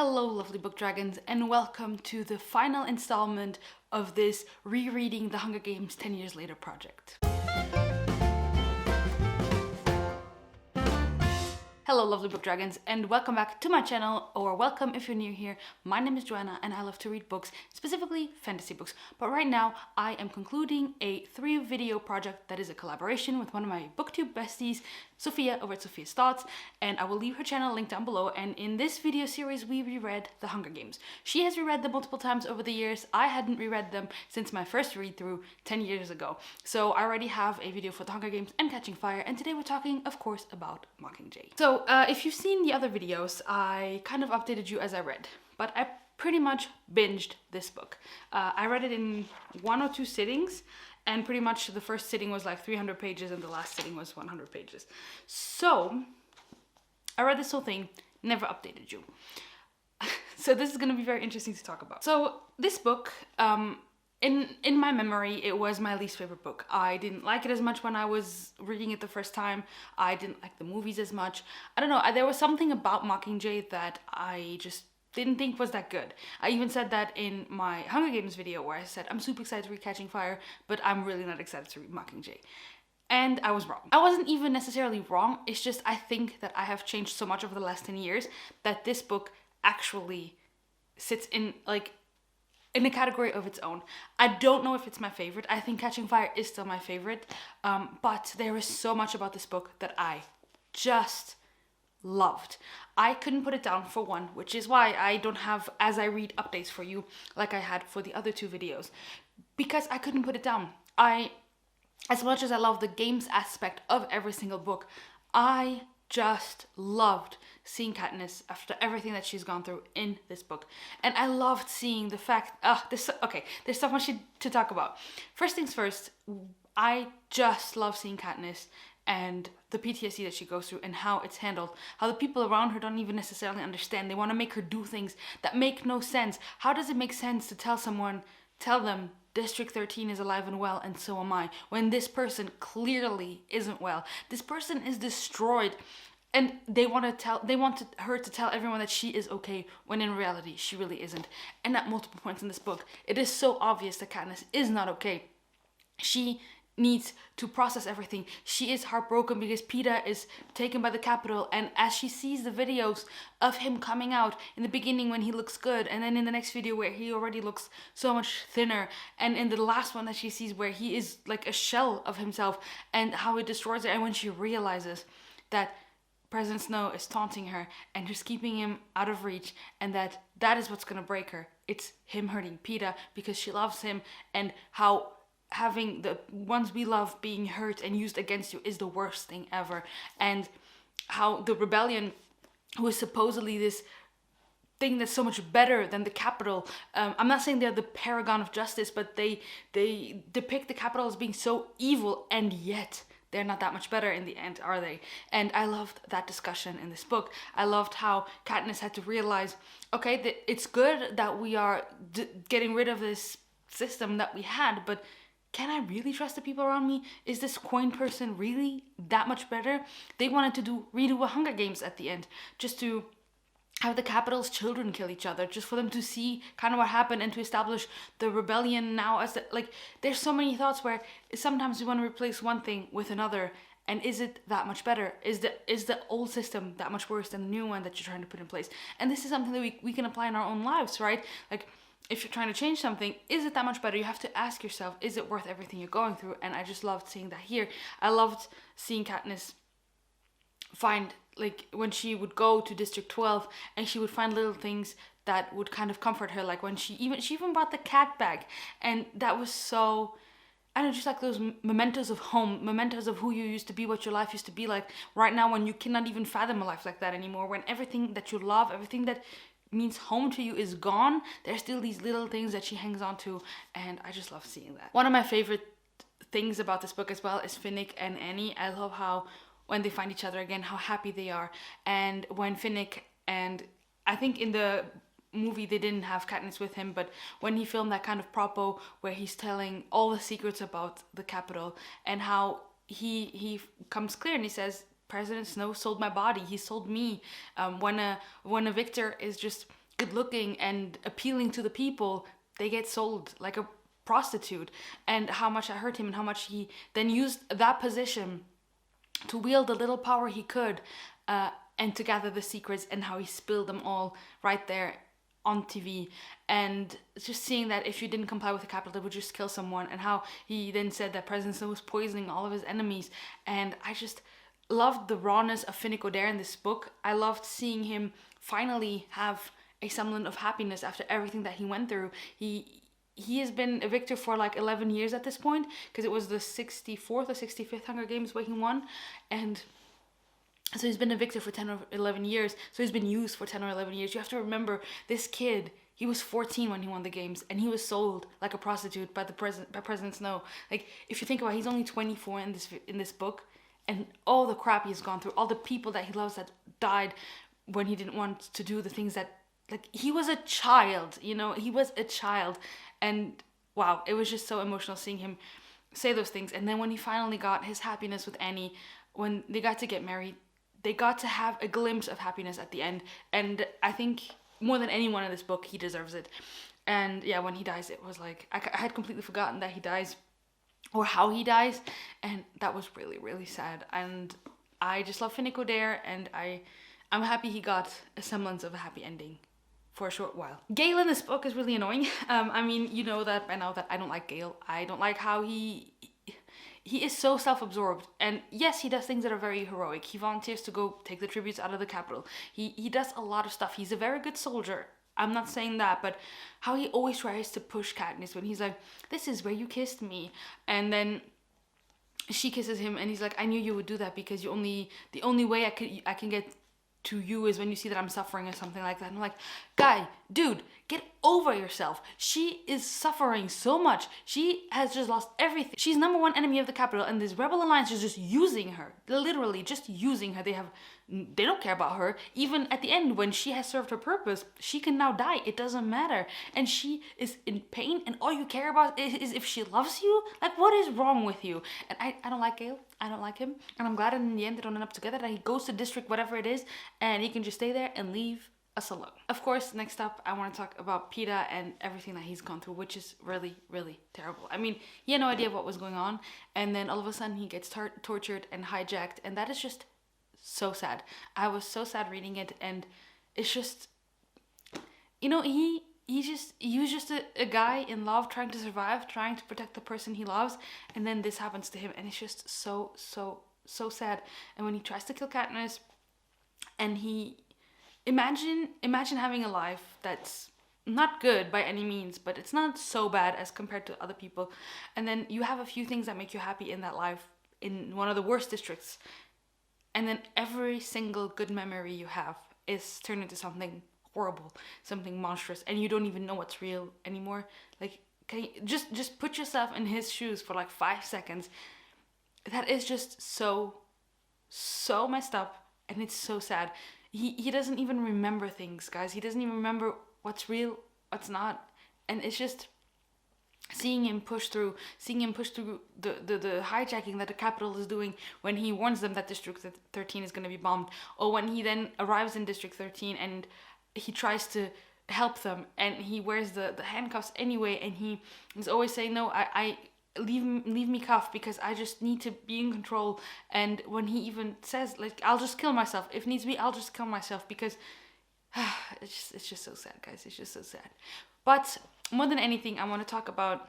Hello lovely book dragons, and welcome to the final installment of this rereading the Hunger Games 10 years later project. Hello lovely book dragons, and welcome back to my channel, or welcome if you're new here. My name is Joana and I love to read books, specifically fantasy books. But right now I am concluding a 3-video project that is a collaboration with one of my booktube besties, Sophia over at Sophia's Thoughts, and I will leave her channel linked down below. And in this video series we reread the Hunger Games. She has reread them multiple times over the years. I hadn't reread them since my first read through 10 years ago. So I already have a video for the Hunger Games and Catching Fire, and today we're talking of course about Mockingjay. So if you've seen the other videos, I kind of updated you as I read, but I pretty much binged this book. I read it in 1 or 2 sittings, and pretty much the first sitting was like 300 pages and the last sitting was 100 pages. So I read this whole thing, never updated you. So this is going to be very interesting to talk about. So this book, in my memory, it was my least favorite book. I didn't like it as much when I was reading it the first time. I didn't like the movies as much. I don't know, there was something about Mockingjay that I just didn't think was that good. I even said that in my Hunger Games video where I said I'm super excited to read Catching Fire, but I'm really not excited to read Mockingjay. And I was wrong. I wasn't even necessarily wrong, it's just I think that I have changed so much over the last 10 years that this book actually sits in a category of its own. I don't know if it's my favorite. I think Catching Fire is still my favorite, but there is so much about this book that I just loved. I couldn't put it down, for one, which is why I don't have as I read updates for you like I had for the other 2 videos, because I couldn't put it down. As much as I love the games aspect of every single book, I just loved seeing Katniss after everything that she's gone through in this book. And I loved seeing the fact, there's so much to talk about. First things first, I just love seeing Katniss and the PTSD that she goes through and how it's handled. How the people around her don't even necessarily understand. They want to make her do things that make no sense. How does it make sense to tell them District 13 is alive and well and so am I, when this person clearly isn't well? This person is destroyed, and they want her to tell everyone that she is okay, when in reality she really isn't. And at multiple points in this book, it is so obvious that Katniss is not okay. She needs to process everything. She is heartbroken because Peeta is taken by the Capitol, and as she sees the videos of him coming out in the beginning when he looks good, and then in the next video where he already looks so much thinner, and in the last one that she sees where he is like a shell of himself, and how it destroys her, and when she realizes that President Snow is taunting her and just keeping him out of reach, and that is what's gonna break her. It's him hurting Peeta because she loves him, and how having the ones we love being hurt and used against you is the worst thing ever. And how the rebellion, who is supposedly this thing that's so much better than the Capitol, I'm not saying they're the paragon of justice, but they depict the Capitol as being so evil, and yet they're not that much better in the end, are they? And I loved that discussion in this book. I loved how Katniss had to realize, okay, it's good that we are getting rid of this system that we had, but can I really trust the people around me? Is this coin person really that much better? They wanted to redo a Hunger Games at the end, just to have the Capitol's children kill each other, just for them to see kind of what happened and to establish the rebellion now as there's so many thoughts where sometimes we want to replace one thing with another, and is it that much better? Is the old system that much worse than the new one that you're trying to put in place? And this is something that we can apply in our own lives, right? Like, if you're trying to change something, is it that much better? You have to ask yourself, is it worth everything you're going through? And I just loved seeing that here. I loved seeing Katniss find, when she would go to District 12 and she would find little things that would kind of comfort her, like when she even brought the cat bag, and that was so, I don't know, just like those mementos of home, mementos of who you used to be, what your life used to be like right now, when you cannot even fathom a life like that anymore, when everything that you love, everything that means home to you is gone. There's still these little things that she hangs on to, and I just love seeing that. One of my favorite things about this book as well is Finnick and Annie. I love how when they find each other again, how happy they are. And when Finnick, and I think in the movie they didn't have Katniss with him, but when he filmed that kind of propo where he's telling all the secrets about the Capitol, and how he comes clear and he says, President Snow sold my body. He sold me. When a victor is just good looking and appealing to the people, they get sold like a prostitute, and how much that hurt him, and how much he then used that position to wield the little power he could, and to gather the secrets, and how he spilled them all right there on TV. And just seeing that if you didn't comply with the capital, it would just kill someone, and how he then said that President Snow was poisoning all of his enemies. And I just loved the rawness of Finnick Odair in this book. I loved seeing him finally have a semblance of happiness after everything that he went through. He has been a victor for like 11 years at this point, because it was the 64th or 65th Hunger Games where he won. And so he's been a victor for 10 or 11 years. So he's been used for 10 or 11 years. You have to remember, this kid, he was 14 when he won the games, and he was sold like a prostitute by President Snow. Like, if you think about it, he's only 24 in this book, and all the crap he's gone through, all the people that he loves that died when he didn't want to do the things that, like, he was a child, you know, he was a child. And wow, it was just so emotional seeing him say those things. And then when he finally got his happiness with Annie, when they got to get married, they got to have a glimpse of happiness at the end. And I think more than anyone in this book, he deserves it. And yeah, when he dies, it was like, I had completely forgotten that he dies, or how he dies. And that was really, really sad. And I just love Finnick Odair, and I'm happy he got a semblance of a happy ending for a short while. Gale in this book is really annoying. I mean, you know that by now that I don't like Gale. I don't like how he is so self-absorbed. And yes, he does things that are very heroic. He volunteers to go take the tributes out of the capital. He does a lot of stuff. He's a very good soldier. I'm not saying that, but how he always tries to push Katniss when he's like, this is where you kissed me. And then she kisses him, and he's like, I knew you would do that, because the only way I can get to you is when you see that I'm suffering, or something like that. And I'm like, guy, dude, get over yourself. She is suffering so much. She has just lost everything. She's #1 enemy of the capital, and this rebel alliance is just using her. Literally just using her. They don't care about her. Even at the end, when she has served her purpose, she can now die. It doesn't matter. And she is in pain, and all you care about is if she loves you? Like, what is wrong with you? And I don't like Gale. I don't like him. And I'm glad that in the end they don't end up together, that he goes to district whatever it is, and he can just stay there and leave us alone. Of course, next up, I want to talk about Peeta and everything that he's gone through, which is really, really terrible. I mean, he had no idea what was going on, and then all of a sudden he gets tortured and hijacked, and that is just so sad. I was so sad reading it, and it's just, you know, he was just a guy in love, trying to survive, trying to protect the person he loves, and then this happens to him, and it's just so sad. And when he tries to kill Katniss, and he imagine having a life that's not good by any means, but it's not so bad as compared to other people, and then you have a few things that make you happy in that life in one of the worst districts, and then every single good memory you have is turned into something horrible, something monstrous, and you don't even know what's real anymore. Like, can you just put yourself in his shoes for like 5 seconds? That is just so messed up, and it's so sad. He doesn't even remember things, guys. He doesn't even remember what's real, what's not, and it's just seeing him push through the hijacking that the capital is doing, when he warns them that District 13 is going to be bombed, or when he then arrives in District 13 and he tries to help them, and he wears the handcuffs anyway, and he is always saying, no, I leave me cuffed, because I just need to be in control. And when he even says, like, I'll just kill myself if needs be, I'll just kill myself, because it's just so sad, guys. It's just so sad. But more than anything, I want to talk about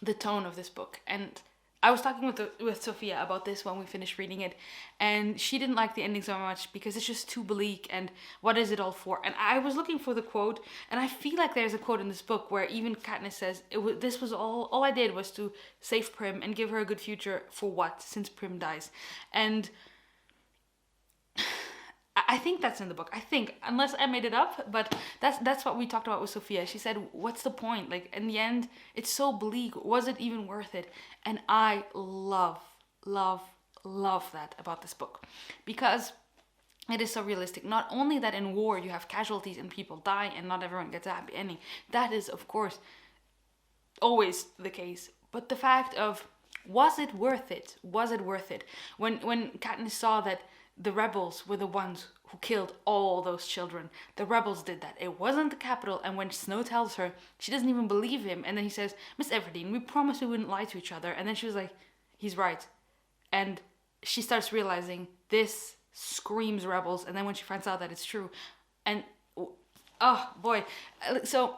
the tone of this book. And I was talking with Sophia about this when we finished reading it, and she didn't like the ending so much because it's just too bleak, and what is it all for? And I was looking for the quote, and I feel like there's a quote in this book where even Katniss says, this was all I did was to save Prim and give her a good future. For what? Since Prim dies. And I think that's in the book. I think, unless I made it up, but that's what we talked about with Sophia. She said, what's the point? Like, in the end, it's so bleak. Was it even worth it? And I love that about this book, because it is so realistic. Not only that in war you have casualties and people die and not everyone gets a happy ending. That is, of course, always the case. But the fact of, was it worth it? Was it worth it? When Katniss saw that the rebels were the ones who killed all those children. The rebels did that. It wasn't the capital. And when Snow tells her, she doesn't even believe him. And then he says, Miss Everdeen, we promised we wouldn't lie to each other. And then she was like, he's right. And she starts realizing this screams rebels. And then when she finds out that it's true, and oh boy, so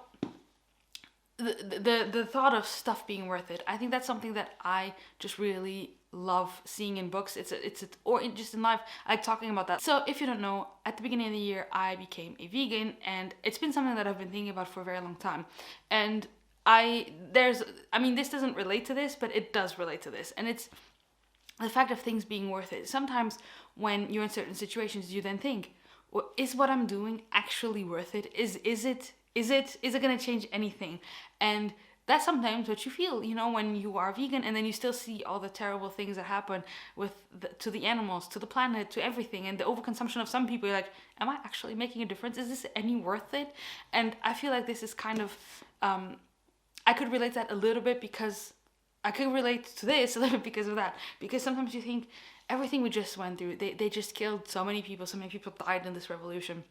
the thought of stuff being worth it, I think that's something that I just really love seeing in books. Or just in life. I like talking about that. So if you don't know, at the beginning of the year I became a vegan, and it's been something that I've been thinking about for a very long time. And this doesn't relate to this, but it does relate to this, and it's the fact of things being worth it. Sometimes when you're in certain situations, you then think, well, is what I'm doing actually worth it? Is it going to change anything? And that's sometimes what you feel, when you are vegan, and then you still see all the terrible things that happen to the animals, to the planet, to everything, and the overconsumption of some people. You're like, am I actually making a difference? Is this any worth it? And I feel like this is kind of, I could relate that a little bit because I could relate to this a little bit because of that. Because sometimes you think everything we just went through, they just killed so many people died in this revolution.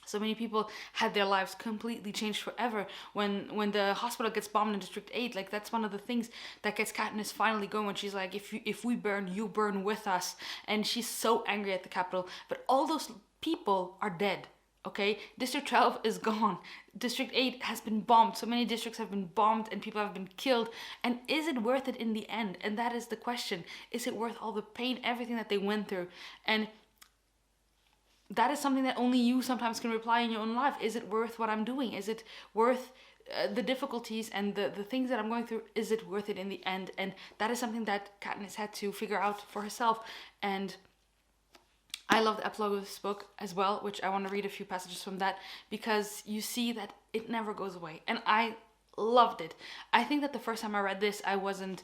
So many people had their lives completely changed forever. When the hospital gets bombed in District 8, like that's one of the things that gets Katniss finally going. When she's like, if we burn, you burn with us. And she's so angry at the Capitol. But all those people are dead. Okay, District 12 is gone. District 8 has been bombed. So many districts have been bombed and people have been killed. And is it worth it in the end? And that is the question. Is it worth all the pain, everything that they went through? And that is something that only you sometimes can reply in your own life. Is it worth what I'm doing? Is it worth the difficulties and the things that I'm going through? Is it worth it in the end? And that is something that Katniss had to figure out for herself. And I love the epilogue of this book as well, which I want to read a few passages from that, because you see that it never goes away. And I loved it. I think that the first time I read this, I wasn't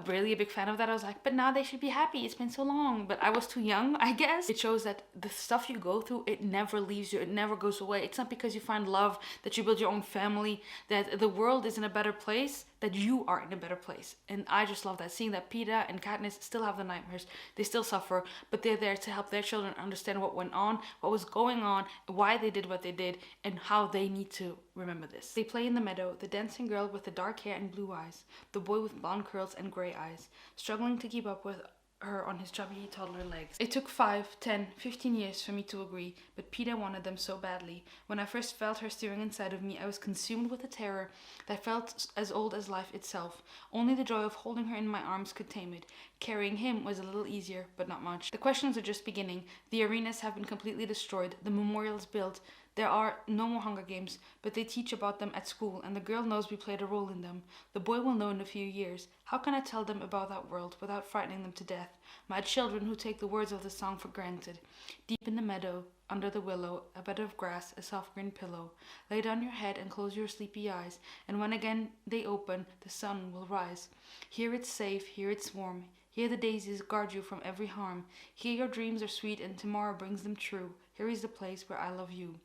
really a big fan of that. I was like, but now they should be happy. It's been so long. But I was too young, I guess. It shows that the stuff you go through, it never leaves you. It never goes away. It's not because you find love, that you build your own family, that the world is in a better place, that you are in a better place. And I just love that. Seeing that Peeta and Katniss still have the nightmares. They still suffer, but they're there to help their children understand what went on, what was going on, why they did what they did, and how they need to remember this. They play in the meadow, the dancing girl with the dark hair and blue eyes, the boy with blonde curls and gray eyes, struggling to keep up with her on his chubby toddler legs. It took 5, 10, 15 years for me to agree, but Peeta wanted them so badly. When I first felt her stirring inside of me, I was consumed with a terror that felt as old as life itself. Only the joy of holding her in my arms could tame it. Carrying him was a little easier, but not much. The questions are just beginning. The arenas have been completely destroyed, the memorials built. There are no more Hunger Games, but they teach about them at school, and the girl knows we played a role in them. The boy will know in a few years. How can I tell them about that world without frightening them to death? My children who take the words of the song for granted. Deep in the meadow, under the willow, a bed of grass, a soft green pillow. Lay down your head and close your sleepy eyes, and when again they open, the sun will rise. Here it's safe, here it's warm. Here the daisies guard you from every harm. Here your dreams are sweet and tomorrow brings them true. Here is the place where I love you.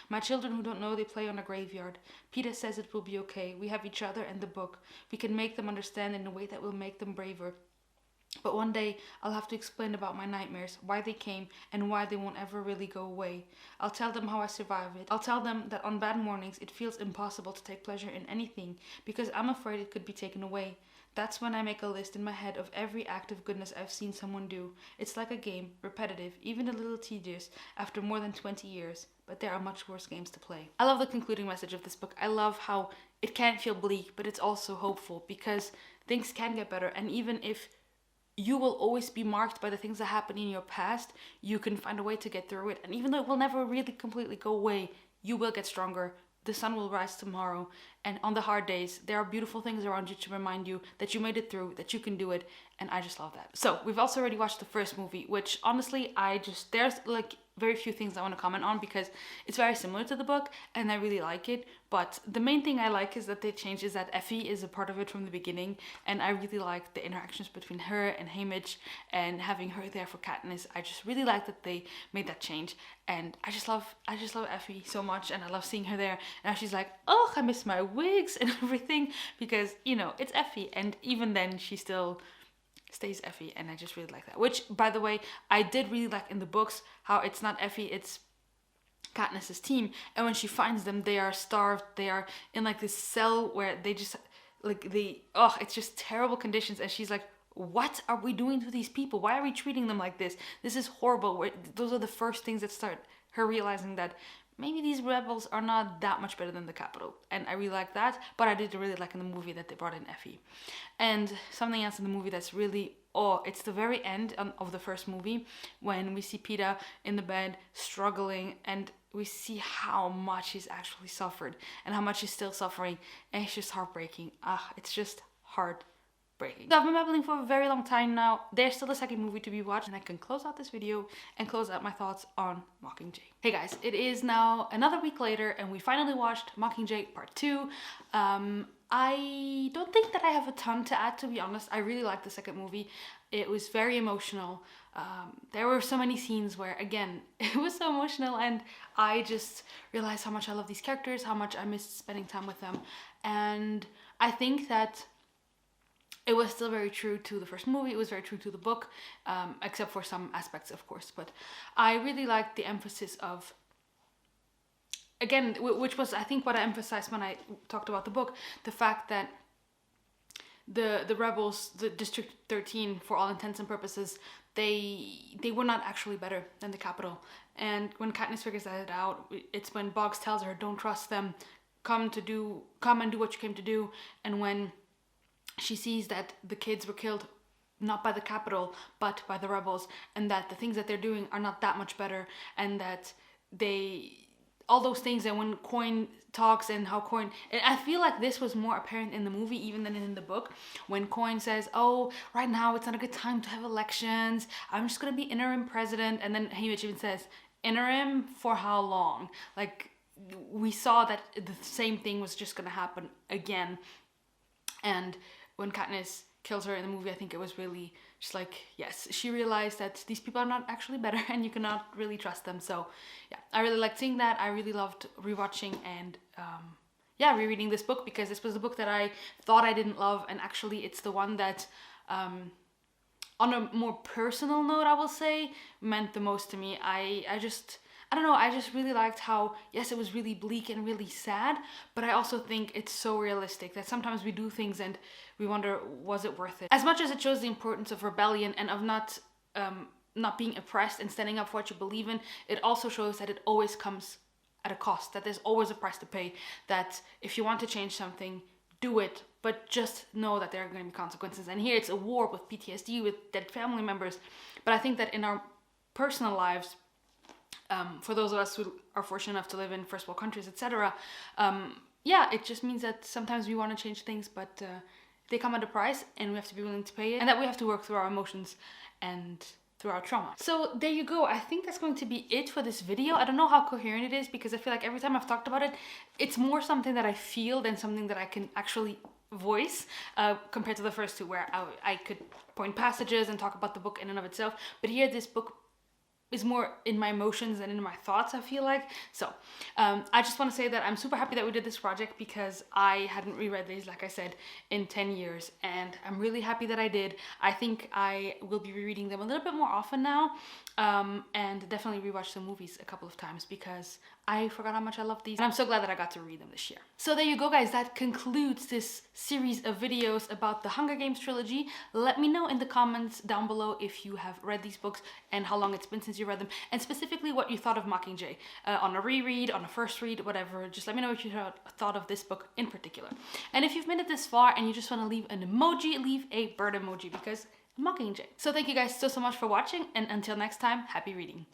My children who don't know, they play on a graveyard. Peeta says it will be okay. We have each other and the book. We can make them understand in a way that will make them braver. But one day, I'll have to explain about my nightmares, why they came, and why they won't ever really go away. I'll tell them how I survive it. I'll tell them that on bad mornings, it feels impossible to take pleasure in anything, because I'm afraid it could be taken away. That's when I make a list in my head of every act of goodness I've seen someone do. It's like a game, repetitive, even a little tedious, after more than 20 years. But there are much worse games to play. I love the concluding message of this book. I love how it can feel bleak, but it's also hopeful, because things can get better. And even if you will always be marked by the things that happen in your past, you can find a way to get through it. And even though it will never really completely go away, you will get stronger. The sun will rise tomorrow, and on the hard days, there are beautiful things around you to remind you that you made it through, that you can do it, and I just love that. So, we've also already watched the first movie, which honestly, there's like very few things I want to comment on because it's very similar to the book, and I really like it, but the main thing I like is that they changed is that Effie is a part of it from the beginning, and I really like the interactions between her and Haymitch, and having her there for Katniss. I just really like that they made that change, and I just love Effie so much, and I love seeing her there. And now she's like, oh, I miss my wigs and everything, because, you know, it's Effie, and even then she still stays Effie, and I just really like that. Which, by the way, I did really like in the books, how it's not Effie, it's Katniss's team, and when she finds them, they are starved, they are in like this cell where they just like it's just terrible conditions, and she's like, what are we doing to these people? Why are we treating them like this? This is horrible. Those are the first things that start her realizing that maybe these rebels are not that much better than the Capitol. And I really like that, but I did really like in the movie that they brought in Effie. And something else in the movie that's really, it's the very end of the first movie when we see Peeta in the bed struggling, and we see how much he's actually suffered and how much he's still suffering, and it's just heartbreaking. It's just heartbreaking. So I've been babbling for a very long time now. There's still a second movie to be watched, and I can close out this video and close out my thoughts on Mockingjay. Hey guys, it is now another week later, and we finally watched Mockingjay Part 2. I don't think that I have a ton to add, to be honest. I really liked the second movie. It was very emotional. There were so many scenes where, again, it was so emotional, and I just realized how much I love these characters, how much I missed spending time with them. And I think that it was still very true to the first movie. It was very true to the book, except for some aspects, of course. But I really liked the emphasis of, again, which was, I think, what I emphasized when I talked about the book, the fact that the rebels, the District 13, for all intents and purposes, they were not actually better than the Capitol. And when Katniss figures that out, it's when Boggs tells her, don't trust them, come and do what you came to do. And when she sees that the kids were killed not by the Capitol, but by the rebels, and that the things that they're doing are not that much better, and that all those things, and when Coin talks and how Coin, and I feel like this was more apparent in the movie even than in the book, when Coin says, oh, right now it's not a good time to have elections, I'm just gonna be interim president, and then Haymitch even says, interim for how long? Like, we saw that the same thing was just gonna happen again. And when Katniss kills her in the movie, I think it was really just like, yes, she realized that these people are not actually better and you cannot really trust them. So yeah, I really liked seeing that. I really loved rewatching and rereading this book, because this was the book that I thought I didn't love, and actually it's the one that on a more personal note, I will say, meant the most to me. I don't know, I just really liked how, yes, it was really bleak and really sad, but I also think it's so realistic that sometimes we do things and we wonder, was it worth it? As much as it shows the importance of rebellion and of not being oppressed and standing up for what you believe in, it also shows that it always comes at a cost, that there's always a price to pay, that if you want to change something, do it, but just know that there are going to be consequences. And here it's a war with PTSD, with dead family members, but I think that in our personal lives, for those of us who are fortunate enough to live in first world countries, etc., it just means that sometimes we want to change things, but they come at a price, and we have to be willing to pay it, and that we have to work through our emotions and through our trauma. So there you go. I think that's going to be it for this video. I don't know how coherent it is, because I feel like every time I've talked about it, it's more something that I feel than something that I can actually voice, compared to the first two, where I could point passages and talk about the book in and of itself. But here, this book is more in my emotions than in my thoughts, I feel like. So I just want to say that I'm super happy that we did this project, because I hadn't reread these, like I said, in 10 years, and I'm really happy that I did. I think I will be rereading them a little bit more often now, and definitely rewatch the movies a couple of times, because I forgot how much I love these, and I'm so glad that I got to read them this year. So there you go, guys. That concludes this series of videos about the Hunger Games trilogy. Let me know in the comments down below if you have read these books and how long it's been since you read them, and specifically what you thought of Mockingjay, on a reread, on a first read, whatever. Just let me know what you thought of this book in particular. And if you've made it this far and you just want to leave an emoji, leave a bird emoji, because Mockingjay. So thank you guys so much for watching, and until next time, happy reading.